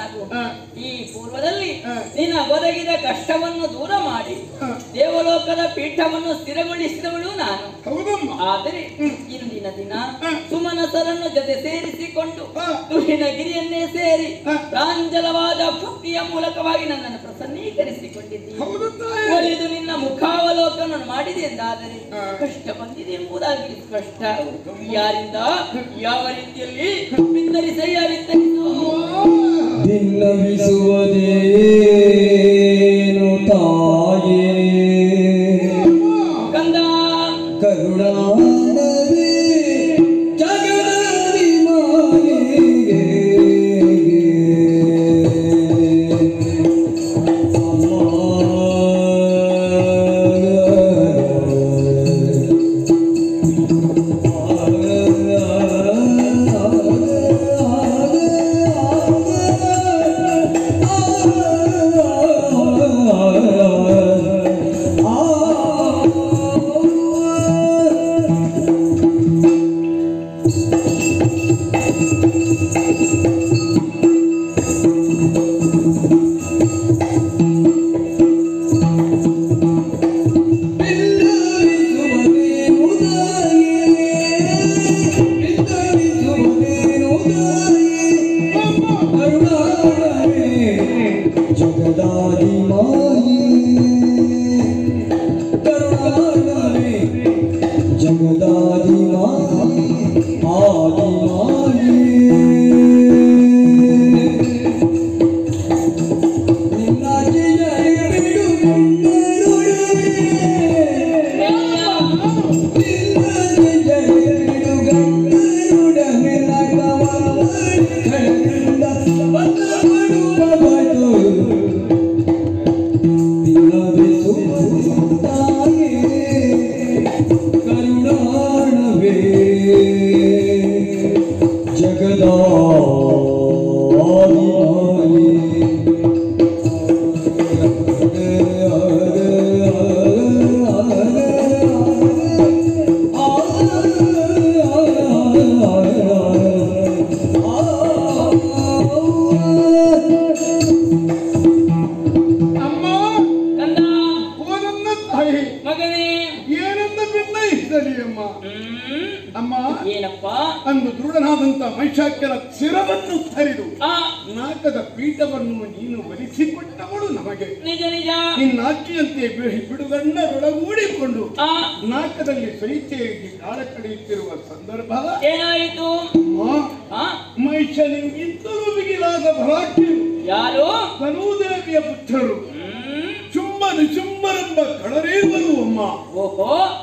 ಶರಣಾಗು. ಈ ಪೂರ್ವದಲ್ಲಿ ನಿನ್ನ ಒದಗಿದ ಕಷ್ಟವನ್ನು ದೂರ ಮಾಡಿ ದೇವಲೋಕದ ಪೀಠವನ್ನು ಸ್ಥಿರಗೊಳಿಸಿದವಳು ನಾನು. ಆದರೆ ಇಂದಿನ ದಿನ ಸುಮನಸರನ್ನು ಜೊತೆ ಸೇರಿಸಿಕೊಂಡು ತುಹಿನಗಿರಿಯನ್ನೇ ಸೇರಿ ಪ್ರಾಂಜಲವಾದ ಭಕ್ತಿಯ ಮೂಲಕವಾಗಿ ನನ್ನನ್ನು ಪ್ರಸನ್ನೀಕರಿಸಿಕೊಂಡಿದ್ದೀನಿ. ಒಲಿದು ನಿನ್ನ ಮುಖಾವಲೋಕನ ಮಾಡಿದೆ ಎಂದಾದರೆ ಕಷ್ಟ ಬಂದಿದೆ ಎಂಬುದಾಗಿ ಸ್ಪಷ್ಟ. ಯಾರಿಂದ ಯಾವ ರೀತಿಯಲ್ಲಿ ವಿತರಿಸಯ್ಯ ವಿತರಿಸು. ಭಿನ್ನವಿಸುವುದೇನು ತಾಯೇ ಕಂದ ಕರುಣಾನವೇ ಜಗದಾದಿ ಮಾಯೆಗೆ ಅಂದು ದೃಢನಾದಂತ ಮೈಷಾಕ್ಯರ ಶಿರವನ್ನು ಹರಿದು ನಾಟದ ಪೀಠವನ್ನು ನೀನು ಒಲಿಸಿಕೊಟ್ಟವಳು ನಮಗೆ. ನಿಜ ನಿಜ. ನಿನ್ನಾಚಿಯಂತೆ ಬಿಡುಗಣ್ಣರೊಳಗೂಡಿಕೊಂಡು ನಾಟದಲ್ಲಿ ಸ್ವೈಚ್ಛೆಯಾಗಿ ಕಾಲ ಕಳೆಯುತ್ತಿರುವ ಸಂದರ್ಭ ಏನಾಯಿತು? ಮಹಿಷ ನಿಮಗಿಂತಲೂ ಮಿಗಿಲಾದ ಭರಾಟ್ಯರು ಯಾರು? ತನೂದೇವಿಯ ಪುತ್ರರು ಶುಂಭ ನಿಶುಂಭರೆಂಬ ಕಳರೇವರು ಅಮ್ಮ.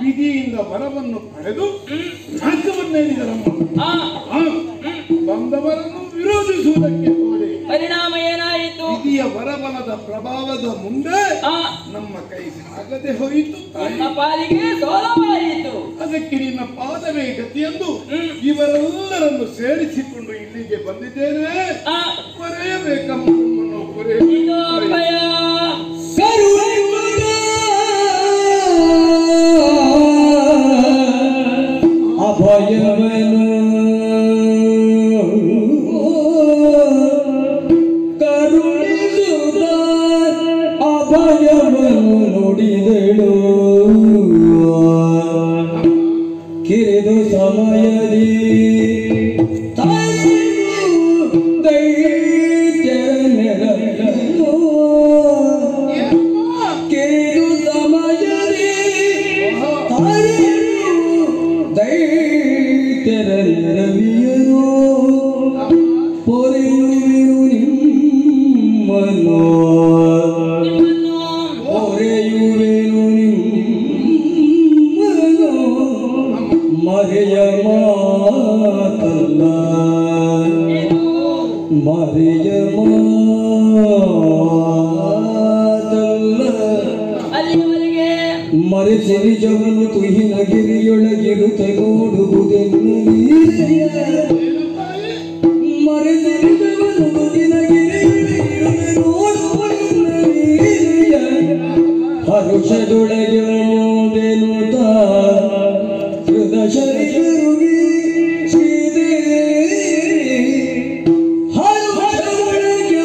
ವಿಧಿಯಿಂದ ವರವನ್ನು ಪಡೆದು ನಾಟವನ್ನೇರಿದರಮ್ಮ. ಬಂದವರನ್ನು ವಿರೋಧಿಸುವುದಕ್ಕೆ ಹೋದೆ. ಪರಿಣಾಮ ಏನಾಯಿತು? ವಿಧಿಯ ವರಬಲದ ಪ್ರಭಾವದ ಮುಂದೆ ನಮ್ಮ ಕೈ ಸಾಗದೆ ಹೋಯಿತು. ಪಾಲಿಗೆ ಸೋಲವಾಯಿತು. ಅದಕ್ಕೆ ನಿನ್ನ ಪಾದವೇ ಗತಿಯೆಂದು ಇವರೆಲ್ಲರನ್ನು ಸೇರಿಸಿಕೊಂಡು ಇಲ್ಲಿಗೆ ಬಂದಿದ್ದೇನೆ. ಕೊರೆಯಬೇಕಮ್ಮ ನಮ್ಮನ್ನು ಅಭಯವನು ಕರುಣಿಸುತ್ತ ಅಭಯವನು ನುಡಿದಳು. ಕಿರಿದು ಸಮಯದಿ ಮರೆಸಿ ನಿಜವನ್ನು ತುಹಿನಗಿರಿಯೊಳಗಿರುತ್ತ ನೋಡುವುದೆನ್ನಲಿ. ಮರೆಸಿ ನಿಜವನ್ನು ತುಹಿನಗಿರಿಯೊಳಗಿರುತ್ತ ನೋಡುವುದೆನ್ನಲಿ. ಹರುಷದೊಳಗೆ ಮುಂದೆನುತ ಹೃದ ಶರೀರುಗಿ ಶ್ರೀದೇವಿ ಹರುಷದೊಳಗೆ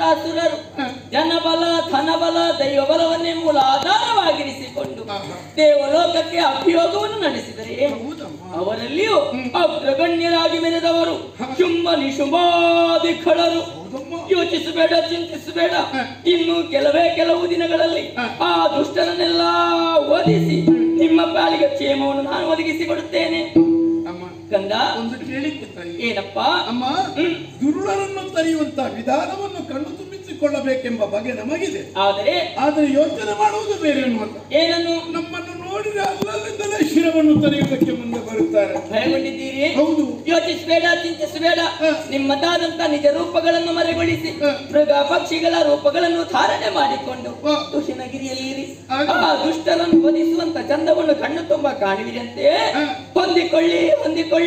ಅಸುರರು ಜನಬಲ ಧನಬಲ ದೈವಬಲವನ್ನೇ ಮೂಲ ಆಧಾರವಾಗಿರಿಸಿಕೊಂಡು ದೇವಲೋಕಕ್ಕೆ ಅಭಿಯೋಗವನ್ನು ನಡೆಸಿದರೆ ಅವರಲ್ಲಿಯೂ ಅಗ್ರಗಣ್ಯರಾಗಿ ಮೆರೆದವರು ಶುಂಭ ನಿಶುಂಭಾದಿ ಖಳರು. ಯೋಚಿಸಬೇಡ, ಚಿಂತಿಸಬೇಡ, ಇನ್ನು ಕೆಲವು ದಿನಗಳಲ್ಲಿ ಆ ದುಷ್ಟರನ್ನೆಲ್ಲ ವಧಿಸಿ ನಿಮ್ಮ ಪಾಲಿಗೆ ಕ್ಷೇಮವನ್ನು ನಾನು ಒದಗಿಸಿಕೊಡುತ್ತೇನೆ. ಕಂದ, ಒಂದು ಕೇಳಿಕೆ ತಾಯಿ. ಏನಪ್ಪ? ಅಮ್ಮ, ದುರುಳರನ್ನು ತರೆಯುವಂತ ವಿಧಾನವನ್ನು ಕಣ್ಣು ತುಂಬಿಸಿಕೊಳ್ಳಬೇಕೆಂಬ ಬಗೆ ನಮಗಿದೆ. ಆದರೆ ಯೋಚನೆ ಮಾಡುವುದು ಬೇರೆ ಅನ್ನುವಂತ. ಏನನ್ನು? ನಮ್ಮನ್ನು ನೋಡಿದ್ರೆ ಅಲ್ಲಲ್ಲಿಂದಲೇ ಶಿರವನ್ನು ತರೆಯುವುದಕ್ಕೆ ಮುಂದೆ ಬರುತ್ತಾರೆ. ಭಯಗೊಂಡಿದ್ದೀರಿ? ಹೌದು. ಯೋಚಿಸಬೇಡ, ಚಿಂತಿಸಬೇಡ. ನಿಮ್ಮದಾದಂತ ನಿಜ ರೂಪಗಳನ್ನು ಮರೆಗೊಳಿಸಿ ಮೃಗ ಪಕ್ಷಿಗಳ ರೂಪಗಳನ್ನು ಧಾರಣೆ ಮಾಡಿಕೊಂಡು ತುಷಿನಗಿರಿಯಲ್ಲಿರಿ. ಆ ದುಷ್ಟರನ್ನು ವಧಿಸುವಂತ ಚಂದವನ್ನು ಕಣ್ಣು ತುಂಬ ಕಾಣುವಿರಂತೆ. ಹೊಂದಿಕೊಳ್ಳಿ, ಹೊಂದಿಕೊಳ್ಳಿ.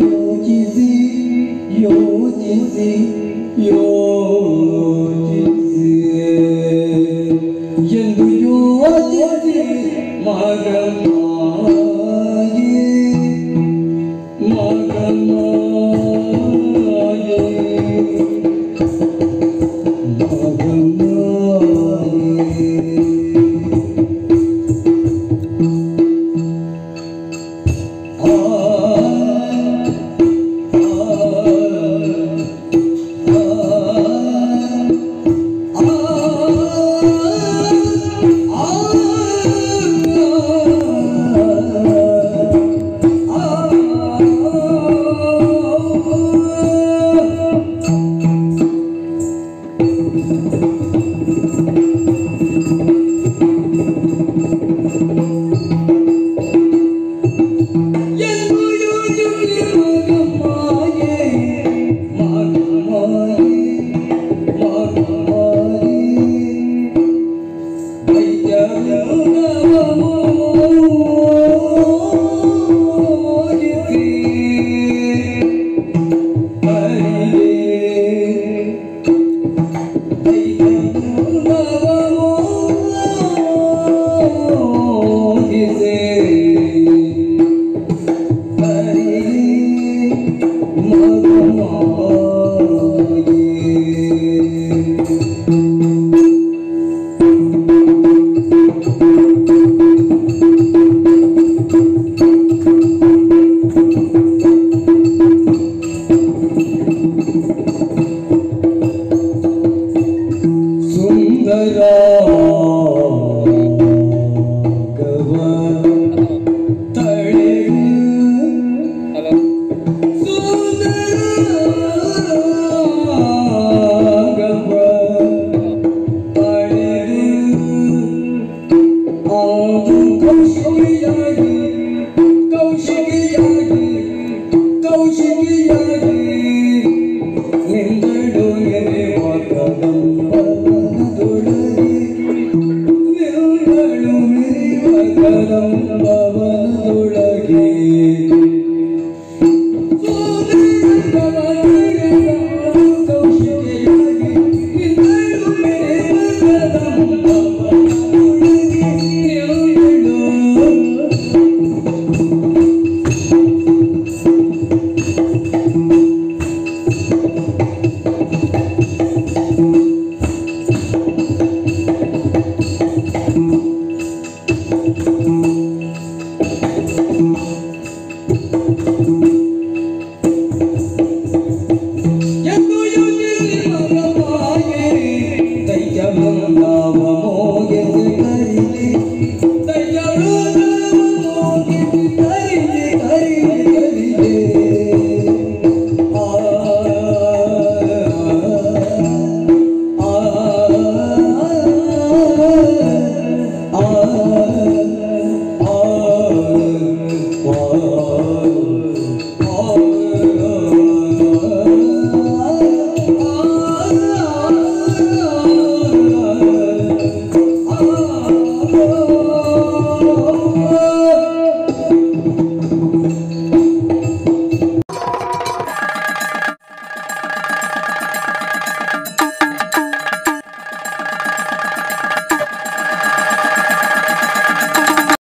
ಯೋಚಿಸಿ ಯೋಚಿಸಿ